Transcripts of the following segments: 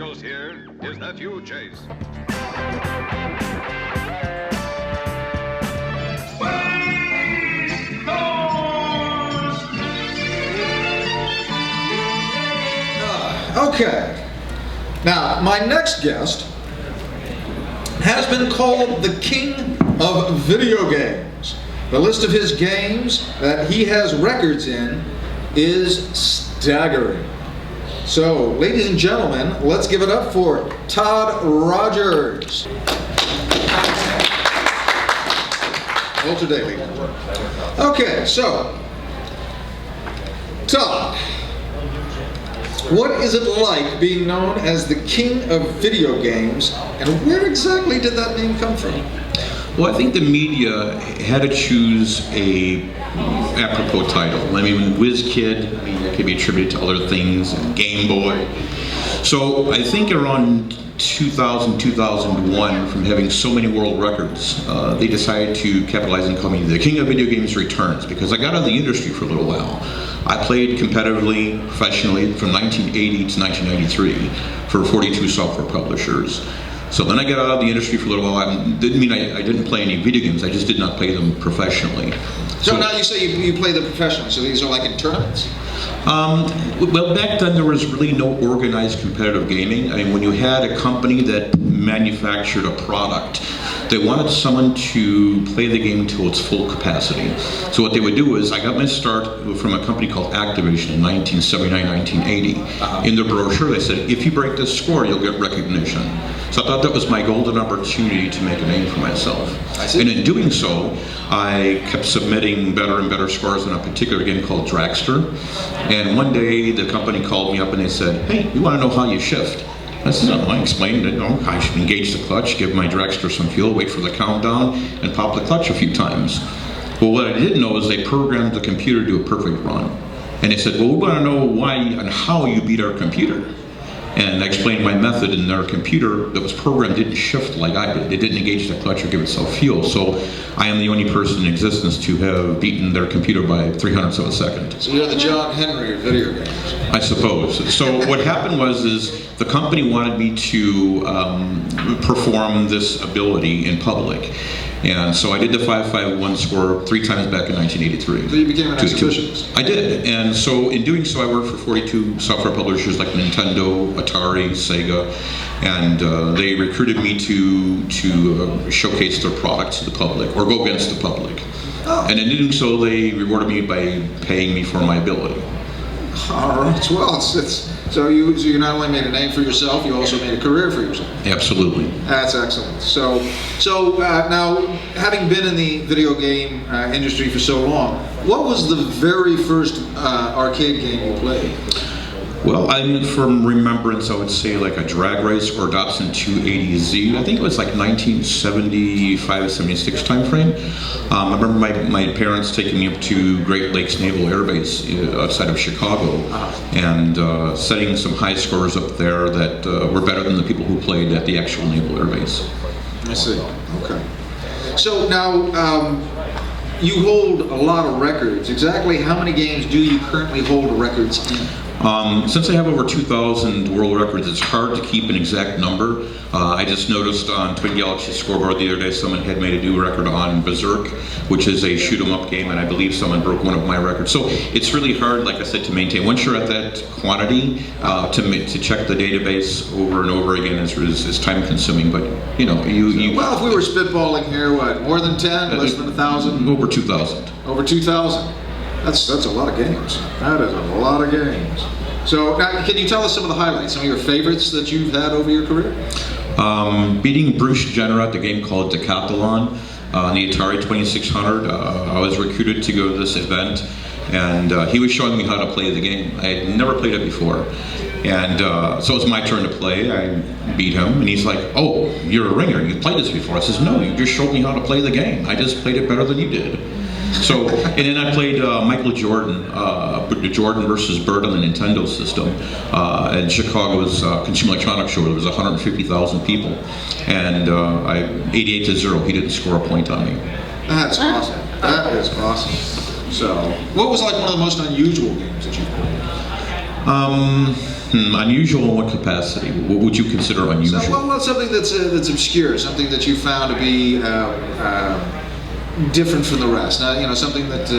Blasco's here, his nephew Chase. Okay. Now, my next guest has been called the King of Video Games. The list of his games that he has records in is staggering. So, ladies and gentlemen, let's give it up for Todd Rogers. Well, today, ladies and gentlemen. Okay, so, Todd, what is it like being known as the King of Video Games, and where exactly did that name come from? Well, I think the media had to choose a apropos title. I mean, WizKid, I mean, that could be attributed to other things, Game Boy. So I think around 2000, 2001, from having so many world records, they decided to capitalize and call me the King of Video Games Returns, because I got out of the industry for a little while. I played competitively, professionally, from 1980 to 1993 for 42 software publishers. So then I got out of the industry for a little while. Didn't mean I didn't play any video games, I just did not play them professionally. So now you say you play them professionally, so these are like in tournaments? Well, back then there was really no organized competitive gaming. I mean, when you had a company that manufactured a product, they wanted someone to play the game to its full capacity. So what they would do is, I got my start from a company called Activision in 1979, 1980. In the brochure they said, if you break this score, you'll get recognition. So I thought that was my golden opportunity to make a name for myself. And in doing so, I kept submitting better and better scores in a particular game called Dragster. And one day the company called me up and they said, hey, we want to know how you shift. I said, I explained it. I should engage the clutch, give my dragster some fuel, wait for the countdown, and pop the clutch a few times. Well, what I didn't know is they programmed the computer to do a perfect run. And they said, well, we want to know why and how you beat our computer. And I explained my method, and their computer that was programmed didn't shift like I did. It didn't engage the clutch or give itself fuel. So I am the only person in existence to have beaten their computer by 300ths of a second. So you're the John Henry of video games. I suppose. So what happened was the company wanted me to perform this ability in public. And so I did the 551 score 3 times back in 1983. So you became an exhibitionist? I did. And so in doing so, I worked for 42 software publishers like Nintendo, Atari, Sega, and they recruited me to showcase their products to the public, or go against the public. Oh. And in doing so, they rewarded me by paying me for my ability. All right. Well, so you not only made a name for yourself, you also made a career for yourself. Absolutely. That's excellent. So now, having been in the video game industry for so long, what was the very first arcade game you played? Well, from remembrance, I would say like a drag race or Dobson 280Z. I think it was like 1975, 76 time frame. I remember my parents taking me up to Great Lakes Naval Air Base outside of Chicago, and setting some high scores up there that were better than the people who played at the actual Naval Air Base. I see. Okay. So now, you hold a lot of records. Exactly how many games do you currently hold records in? Since I have over 2,000 world records, it's hard to keep an exact number. I just noticed on Twin Galaxy Scoreboard the other day someone had made a new record on Berserk, which is a shoot-'em-up game, and I believe someone broke one of my records. So it's really hard, like I said, to maintain. Once you're at that quantity, to check the database over and over again is time-consuming. But you know, well, if we were spitballing here, what, more than 10, less than 1,000? Over 2,000. Over 2,000. That's a lot of games. That is a lot of games. So now, can you tell us some of the highlights, some of your favorites that you've had over your career? Beating Bruce Jenner at the game called Decathlon on the Atari 2600. I was recruited to go to this event, and he was showing me how to play the game. I had never played it before. And so it was my turn to play. I beat him, and he's like, oh, you're a ringer, you've played this before. I says, no, you just showed me how to play the game. I just played it better than you did. So, and then I played Michael Jordan, Jordan versus Bird on the Nintendo system in Chicago's Consumer Electronics Show. There was 150,000 people, and 88-0. He didn't score a point on me. That's awesome. That is awesome. So, what was like one of the most unusual games that you played? Unusual in what capacity? What would you consider unusual? So, well, something that's obscure, something that you found to be different from the rest. Now, something that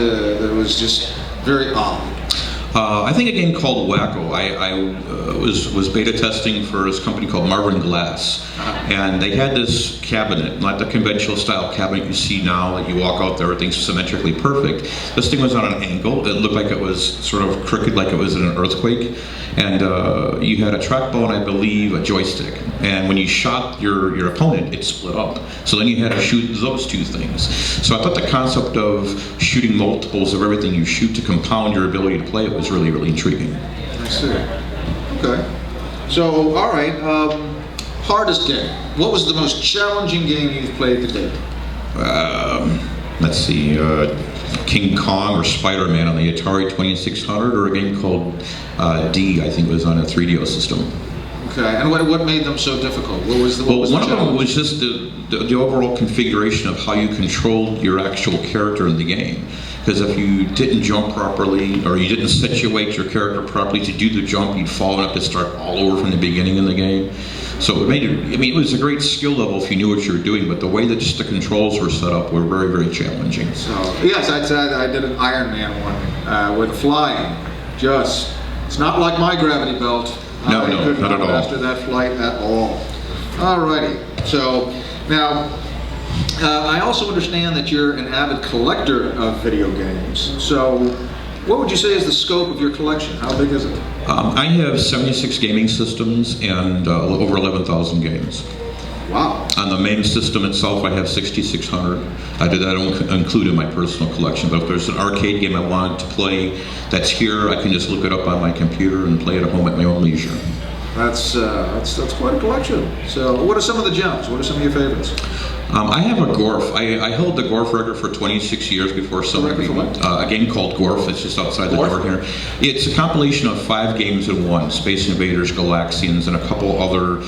was just very odd. I think a game called Wacko. I was beta testing for this company called Marvin Glass, and they had this cabinet, not the conventional style cabinet you see now that you walk out there, everything's symmetrically perfect. This thing was on an angle. It looked like it was sort of crooked, like it was in an earthquake. And you had a trackball and I believe a joystick. And when you shot your opponent, it split up. So then you had to shoot those two things. So I thought the concept of shooting multiples of everything you shoot to compound your ability to play it was really, really intriguing. I see. Okay. So, all right. Hardest game. What was the most challenging game you've played to date? Let's see. King Kong or Spider-Man on the Atari 2600, or a game called D, I think was on a 3DO system. Okay, and what made them so difficult? What was the one of them was just the overall configuration of how you controlled your actual character in the game. Because if you didn't jump properly, or you didn't situate your character properly to do the jump, you'd fall and have to start all over from the beginning in the game. So it made it, it was a great skill level if you knew what you were doing, but the way that just the controls were set up were very, very challenging. So, yes, I did an Iron Man one with flying. It's not like my gravity belt. No, not at all. After that flight at all. Alrighty. So, now, I also understand that you're an avid collector of video games. So, what would you say is the scope of your collection? How big is it? I have 76 gaming systems and over 11,000 games. Wow. On the main system itself, I have 6,600. I don't include in my personal collection, but if there's an arcade game I wanted to play that's here, I can just look it up on my computer and play it at home at my own leisure. That's quite a collection. So, what are some of the gems? What are some of your favorites? I have a Gorf. I held the Gorf record for 26 years before someone beat me. A game called Gorf. It's just outside the door here. It's a compilation of 5 games in one: Space Invaders, Galaxians, and a couple other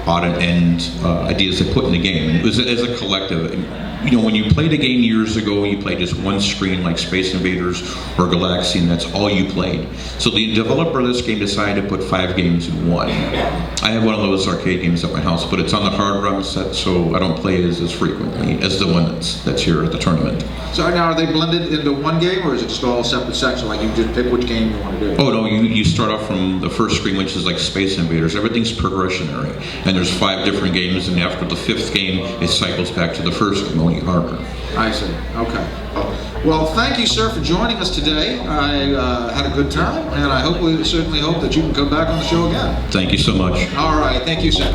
odd and end ideas they put in the game. And it was as a collective. When you played a game years ago, you played just one screen like Space Invaders or Galaxian, that's all you played. So the developer of this game decided to put 5 games in one. I have one of those arcade games at my house, but it's on the hard ROM set, so I don't play it as frequently as the one that's here at the tournament. So now, are they blended into one game, or is it just all separate sections, like you just pick which game you want to do? Oh no, you start off from the first screen, which is like Space Invaders. Everything's progressionary, and there's 5 different games, and after the 5th game, it cycles back to the first game, only harder. I see. Okay. Well, thank you, sir, for joining us today. I had a good time, and we certainly hope that you can come back on the show again. Thank you so much. All right. Thank you, sir.